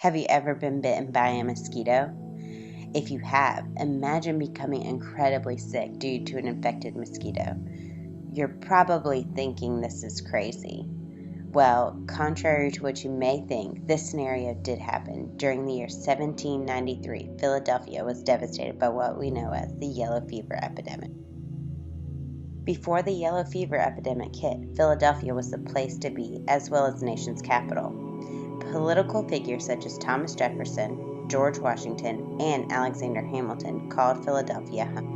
Have you ever been bitten by a mosquito? If you have, imagine becoming incredibly sick due to an infected mosquito. You're probably thinking this is crazy. Well, contrary to what you may think, this scenario did happen. During the year 1793, Philadelphia was devastated by what we know as the yellow fever epidemic. Before the yellow fever epidemic hit, Philadelphia was the place to be, as well as the nation's capital. Political figures such as Thomas Jefferson, George Washington, and Alexander Hamilton called Philadelphia home.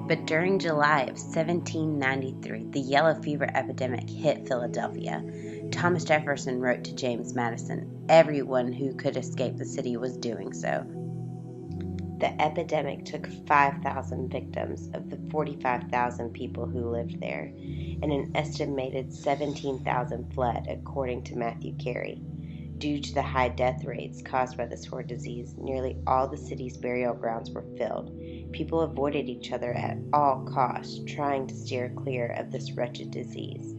But during July of 1793, the yellow fever epidemic hit Philadelphia. Thomas Jefferson wrote to James Madison, "Everyone who could escape the city was doing so." The epidemic took 5,000 victims of the 45,000 people who lived there, and an estimated 17,000 fled, according to Matthew Carey. Due to the high death rates caused by this horrid disease, nearly all the city's burial grounds were filled. People avoided each other at all costs, trying to steer clear of this wretched disease.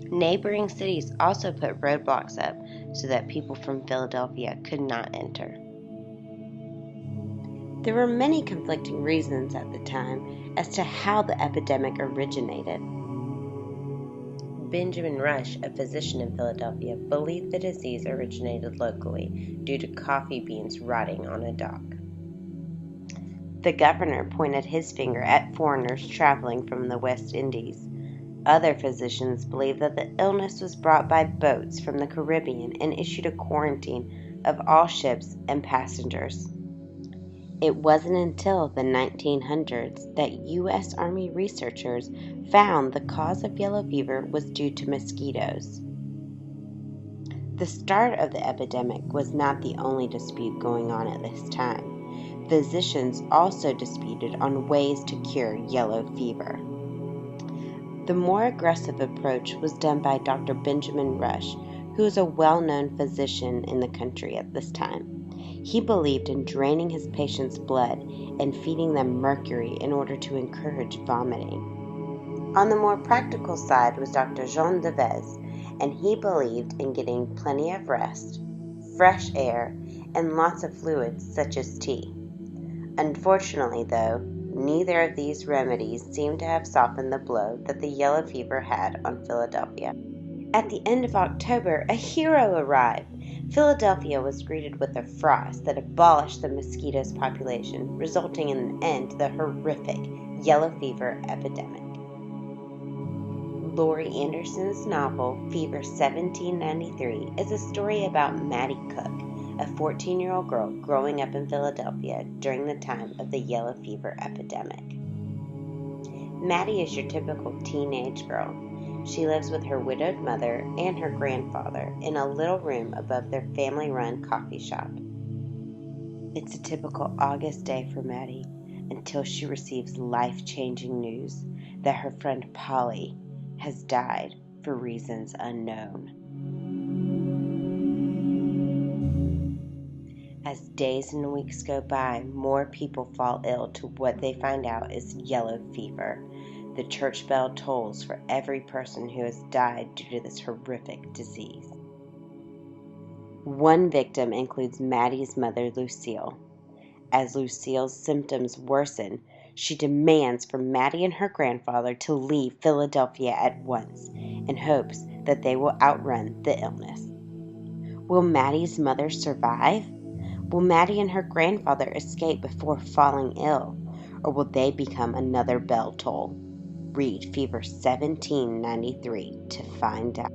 Neighboring cities also put roadblocks up so that people from Philadelphia could not enter. There were many conflicting reasons at the time as to how the epidemic originated. Benjamin Rush, a physician in Philadelphia, believed the disease originated locally due to coffee beans rotting on a dock. The governor pointed his finger at foreigners traveling from the West Indies. Other physicians believed that the illness was brought by boats from the Caribbean and issued a quarantine of all ships and passengers. It wasn't until the 1900s that U.S. Army researchers found the cause of yellow fever was due to mosquitoes. The start of the epidemic was not the only dispute going on at this time. Physicians also disputed on ways to cure yellow fever. The more aggressive approach was done by Dr. Benjamin Rush, who was a well-known physician in the country at this time. He believed in draining his patients' blood and feeding them mercury in order to encourage vomiting. On the more practical side was Dr. Jean Deves, and he believed in getting plenty of rest, fresh air, and lots of fluids such as tea. Unfortunately, though, neither of these remedies seemed to have softened the blow that the yellow fever had on Philadelphia. At the end of October, a hero arrived. Philadelphia was greeted with a frost that abolished the mosquito's population, resulting in an end to the horrific yellow fever epidemic. Laurie Anderson's novel, Fever 1793, is a story about Maddie Cook, a 14-year-old girl growing up in Philadelphia during the time of the yellow fever epidemic. Maddie is your typical teenage girl. She lives with her widowed mother and her grandfather in a little room above their family-run coffee shop. It's a typical August day for Maddie until she receives life-changing news that her friend Polly has died for reasons unknown. As days and weeks go by, more people fall ill to what they find out is yellow fever. The church bell tolls for every person who has died due to this horrific disease. One victim includes Maddie's mother, Lucille. As Lucille's symptoms worsen, she demands for Maddie and her grandfather to leave Philadelphia at once in hopes that they will outrun the illness. Will Maddie's mother survive? Will Maddie and her grandfather escape before falling ill, or will they become another bell toll? Read Fever 1793 to find out.